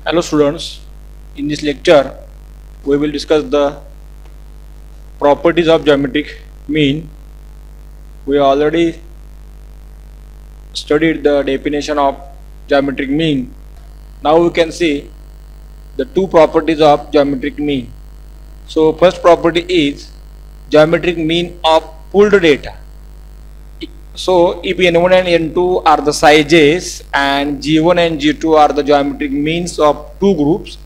Hello students, in this lecture we will discuss the properties of geometric mean. We already studied the definition of geometric mean. Now we can see the two properties of geometric mean. So first property is geometric mean of pooled data. So if n1 and n2 are the sizes and g1 and g2 are the geometric means of two groups,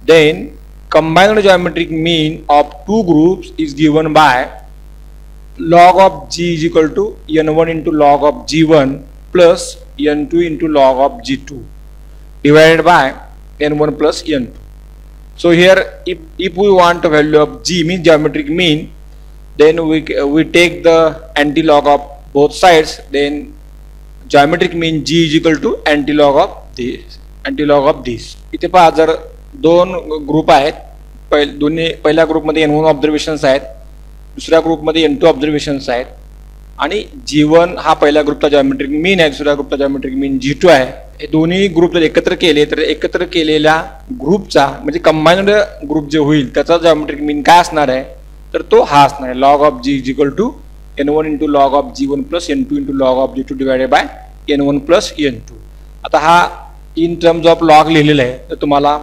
then combined geometric mean of two groups is given by log of g is equal to n1 into log of g1 plus n2 into log of g2 divided by n1 plus n2. So here if we want the value of g means geometric mean, then we take the anti-log of both sides, then geometric mean g is equal to anti-log of this. इथे पहा, जर दोन group आहेत, पहिल्या ग्रुपमध्ये n1 observations आहेत, दुसऱ्या ग्रुपमध्ये n2 ऑब्झर्वेशन्स आहेत, आणि g1 हा पहिल्या ग्रुपचा जॉमेट्रिक मीन आहे, दुसऱ्या ग्रुपचा जॉमेट्रिक मीन g2 आहे. हे दोन्ही ग्रुप जर एकत्र केले तर एकत्र केलेल्या ग्रुपचा म्हणजे कंबाइंड ग्रुप जे होईल त्याचा जॉमेट्रिक मीन काय असणार आहे, तर तो हा असणार आहे log of g is equal to n1 into log of g1 plus n2 into log of g2 divided by n1 plus n2. आता हा इन टर्म्स ऑफ लॉग लिहिलेला आहे, तर तुम्हाला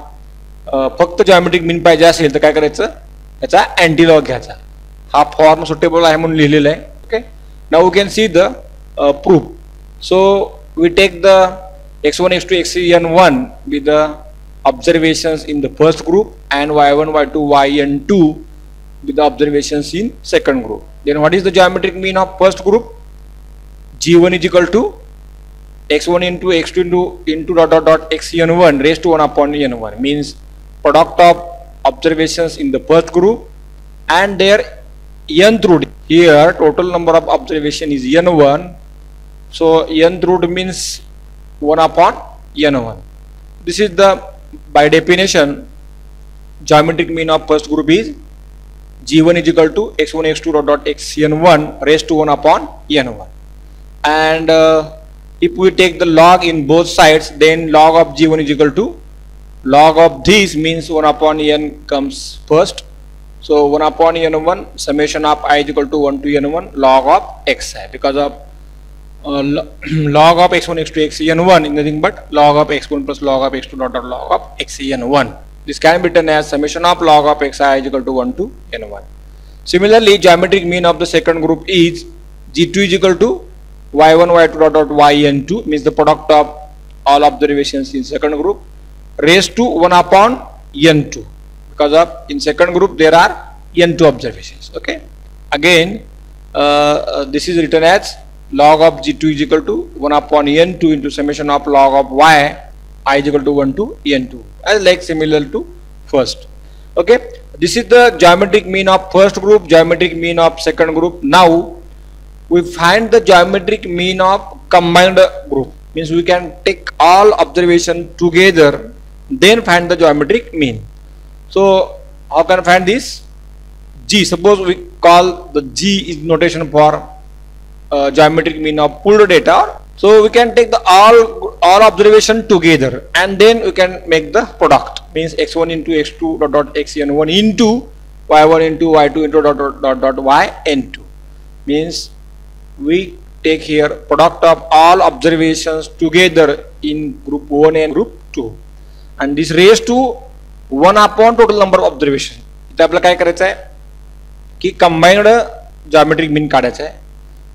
फक्त जॉमेट्रिक मीन पाहिजे असेल तर काय करायचं, याचा अँटी लॉग घ्यायचा. हा फॉर्म सुटेबल आहे म्हणून लिहिलेला आहे. Okay, now we can see the proof. So we take the x1 x2 xn1 with the observations in the first group and y1 y2 yn2 with the observations in second group. Then what is the geometric mean of first group? g1 is equal to x1 into x2 into dot dot dot xn1 raised to 1 upon n1, means product of observations in the first group and their nth root. Here total number of observation is n1, so nth root means 1 upon n1. This is the, by definition, geometric mean of first group is g1 is equal to x1 x2 dot dot xn1 raised to 1 upon n1. And if we take the log in both sides, then log of g1 is equal to log of this, means 1 upon n comes first. So 1 upon n1 summation of I is equal to 1 to n1 log of xi, because of log of x1 x2 xn1 is nothing but log of x1 plus log of x2 dot dot log of xn1. This can be written as summation of log of xi is equal to 1 to n1. Similarly, geometric mean of the second group is g2 is equal to y1 y2 dot dot yn2, means the product of all observations in second group raised to 1 upon n2, because of in second group there are n2 observations. Okay, again this is written as log of g2 is equal to 1 upon n2 into summation of log of y I is equal to 1 to n2, as like similar to first. Okay, this is the geometric mean of first group, geometric mean of second group. Now we find the geometric mean of combined group, means we can take all observation together then find the geometric mean. So how can I find this? G, suppose we call the G is notation for geometric mean of pooled data. So we can take the all observation together and then we can make the product, means x1 into x2 dot dot xn1 into y1 into y2 into dot dot dot yn2, means we take here product of all observations together in group 1 and group 2, and this raised to 1 upon total number of observations. इथे आपल्याला काय करायचं आहे की combined geometric mean काढायचं आहे,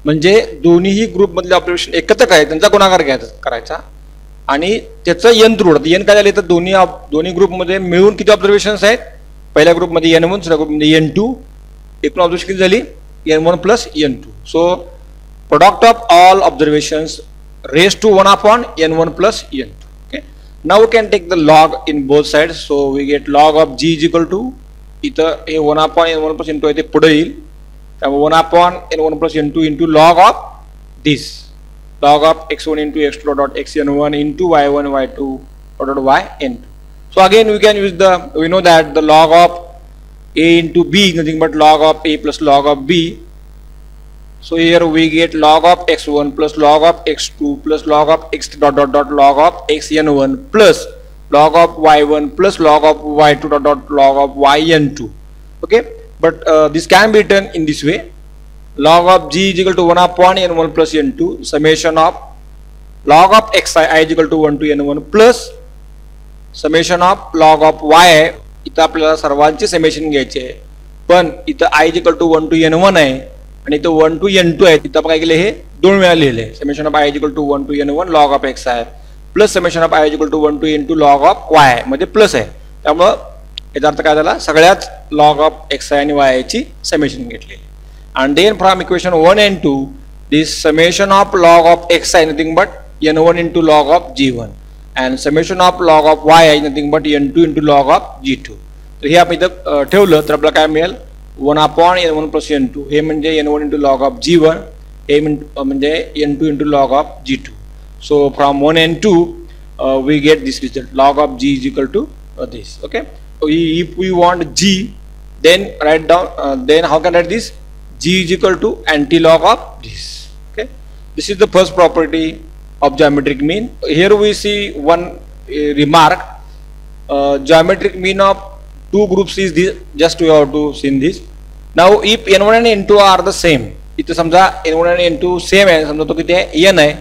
म्हणजे दोन्ही ग्रुप मधले ऑब्झर्वेशन एकत्र काय त्यांचा गुणाकार करायचा आणि त्याचं n रूट. n काय झाले तर दोन्ही ग्रुप मध्ये मिळून किती ऑब्झर्वेशन्स आहेत, पहिल्या ग्रुप मध्ये n1 दुसऱ्या ग्रुप मध्ये n2, एकूण ऑब्झर्वेशन किती झाली n1 plus n2. So product of all observations raised to 1 upon n1 plus n2. Okay, now we can take the log in both sides, so we get log of g is equal to इथं हे 1 upon n1 plus n2 आहे ते पुढे येईल, त्यामुळे 1 upon n1 plus n2 into log of this, log of x1 into x2 dot xn1 into y1 y2 dot yn2. So again we can use we know that the log of a into b is nothing but log of a plus log of b. So here we get log of x1 plus log of x2 plus log of x dot dot dot log of xn1 plus log of y1 plus log of y2 dot log of yn2. Okay, but this can be written in this way: log of g is equal to 1 upon n1 plus n2 summation of log of xi I is equal to 1 to n1 plus summation of log of y. इथं आपल्याला सर्वांचे summation घ्यायचे आहे, पण इथं I is equal to 1 to n1 आहे आणि इथं 1 to n2 आहे. इथं आपण काय केले, हे दोन वेळा लिहिले. Summation of I is equal to 1 to n1 log of x आहे plus summation of I is equal to 1 to n2 log of y मध्ये प्लस आहे. त्यामुळं याचा अर्थ काय झाला, सगळ्याच log of x आणि y ची समेशन घेतली. and then from equation 1 and 2 this summation of log of x is nothing but n1 into log of g1 and summation of log of y is nothing but n2 into log of g2. तर हे आपण इथं ठेवलं तर आपल्याला काय मिळेल, 1 upon n1 plus n2 हे म्हणजे n1 into log of g1, हे म्हणजे n2 into log of g2. So from 1 and 2 we get this result, log of g is equal to this. Okay, so if we want g, then write down then how can I write this, g is equal to anti-log of this. Okay, this is the first property of geometric mean. Here we see one remark, geometric mean of two groups is this, just we have to see this. Now if n1 and n2 are the same, इथे समजा n1 आणि n2 same आहे, समजा तो किती आहे, n आहे,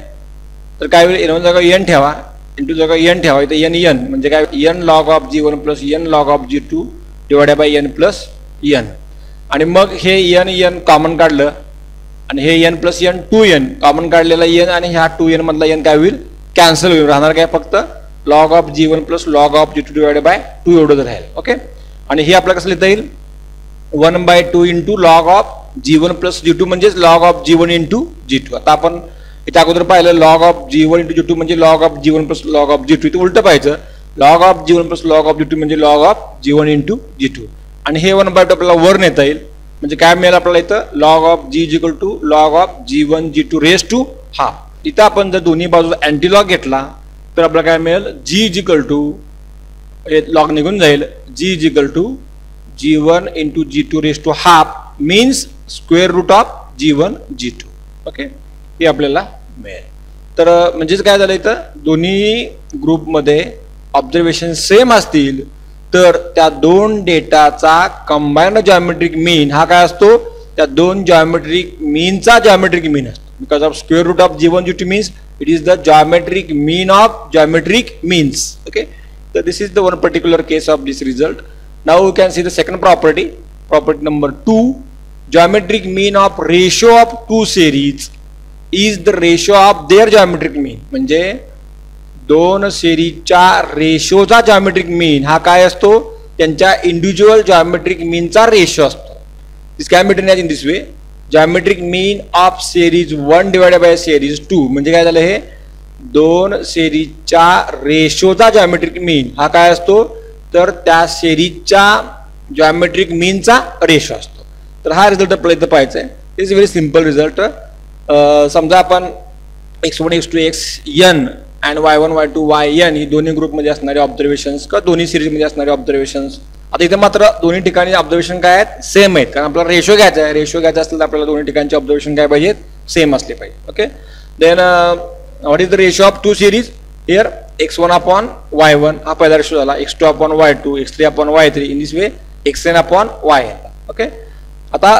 तर काय होईल, n1 जागा n ठेवा, n2 जागा n ठेवा, इथे n म्हणजे काय, n log of g1 plus n log of g2 divided by n plus n. आणि मग हे n कॉमन काढलं आणि हे n plus n 2n common काढलेला n आणि ह्या 2n मधला n काय होईल, कॅन्सल होईल, राहणार काय फक्त log of g1 plus log of g2 divided by 2 एवढं राहील. ओके, आणि हे आपल्याला कसं लिहिता येईल, 1/2 into log of g1 plus g2 म्हणजेच log of g1 into g2. आता आपण इथे अगोदर पाहिलं log of g1 into g2 म्हणजे log of g1 plus log of g2, इथे उलटं पाहिजे, log of g1 plus log of g2 म्हणजे log of g1 into g2. आणि हे 1/2 आपल्याला वर नेता येईल, म्हणजे काय मिळेल आपल्याला इथं, log of g is equal to log of g1 g2 raised to half. इथं आपण जर दोन्ही बाजूला अँटीलॉग घेतला तर आपल्याला काय मिळेल, g is equal to, log निघून जाईल, g is equal to g1 into g2 raised to half means square root of g1 g2. Okay, हे आपल्याला मिळेल. तर म्हणजेच काय झालं, इथं दोन्ही ग्रुपमध्ये ऑब्झर्वेशन सेम असतील तर त्या दोन डेटाचा कंबाइंड जॉमेट्रिक मीन हा काय असतो, त्या दोन जॉमेट्रिक मीनचा जॉमेट्रिक मीन असतो. Because of square root of g1 g2 means it is the geometric mean of geometric means. Okay, so this is the one particular case of this result. Now we can see the second property, property number 2, geometric mean of ratio of two series is the ratio of their geometric mean. म्हणजे दोन सेरीजच्या रेशोचा geometric mean हा काय असतो, त्यांच्या individual geometric मीनचा ratio असतो. This can be written in this way, geometric mean of series 1 divided by series 2. म्हणजे काय झालं, हे दोन सेरीजच्या रेशोचा जॉमेट्रिक मीन हा काय असतो, तर त्या सेरीजच्या जॉमेट्रिक मीनचा रेशो असतो. तर हा रिझल्ट आपल्याला इथं पाहायचा आहे. It's very simple result. समजा आपण x1 x2 xn and y1 y2 yn ही दोन्ही ग्रुपमध्ये असणारे ऑब्झर्वेशन्स किंवा दोन्ही सिरीजमध्ये असणारे ऑब्झर्वेशन्स. आता इथे मात्र दोन्ही ठिकाणी ऑब्झर्वेशन काय आहेत, सेम आहेत, कारण आपल्याला रेशो घ्यायचा आहे. रेशो घ्यायचा असेल तर आपल्याला दोन्ही ठिकाणचे ऑब्झर्वेशन काय पाहिजेत, सेम असले पाहिजे. Okay, then what is the ratio of two series here, x1 upon y1 हा पहिला रेशो झाला, x2 upon y2, x3 upon y3, in this way xn upon yn. Okay, आता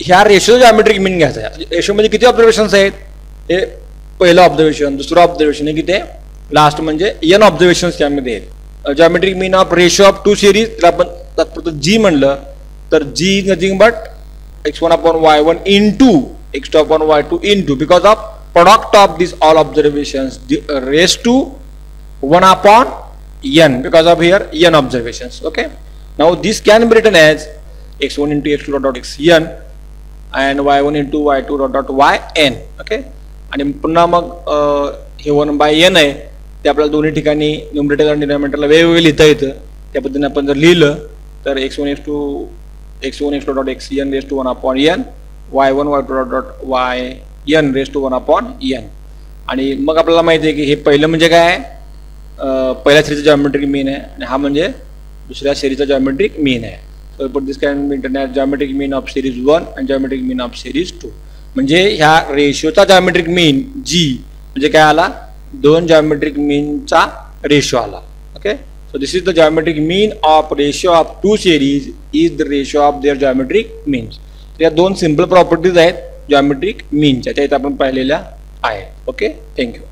ह्या रेशो जॉमेट्रिक मीन घ्यायचा आहे. Ratio मध्ये किती observations आहेत, हे पहिलं ऑब्झर्वेशन, दुसरं ऑब्झर्वेशन, हे किती आहे, लास्ट म्हणजे n ऑब्झर्वेशन्स त्यामध्ये आहेत. Geometric mean of ratio of two series तर आपण तात्पुरतं g म्हणलं तर g is nothing but x1 upon y1 into x2 upon y2 into because of product of these all observations raised to 1 upon n because of here n observations. Okay, now this can be written as x1 into x2 dot xn and y1 into y2 dot yn. Okay, आणि पुन्हा मग हे 1/n आहे ते आपल्याला दोन्ही ठिकाणी numerator आणि डिनॉमिनेटरला वेगवेगळे लिहिता येतं. त्या पद्धतीने आपण जर लिहिलं तर x1 x2 dot xn raised to 1 upon n, y1 y2 dot yn raised to 1 upon n. आणि मग आपल्याला माहिती आहे की हे पहिलं म्हणजे काय आहे, पहिल्या सिरीजचा जॉमेट्रिक मीन आहे आणि हा म्हणजे दुसऱ्या सिरीजचा जॉमेट्रिक मीन आहे. सो पण this can be written as geometric mean of series 1 आणि जॉमेट्रिक मीन ऑफ सिरीज 2. म्हणजे ह्या रेशोचा जॉमेट्रिक मीन g म्हणजे काय आला, दोन जॉमेट्रिक मीनचा रेशो आला. Okay, so this is the geometric mean of ratio of two series is the ratio of their geometric means. तर या दोन सिंपल प्रॉपर्टीज आहेत geometric mean च्या, त्या आपण पाहिलेल्या आहेत. Okay, thank you.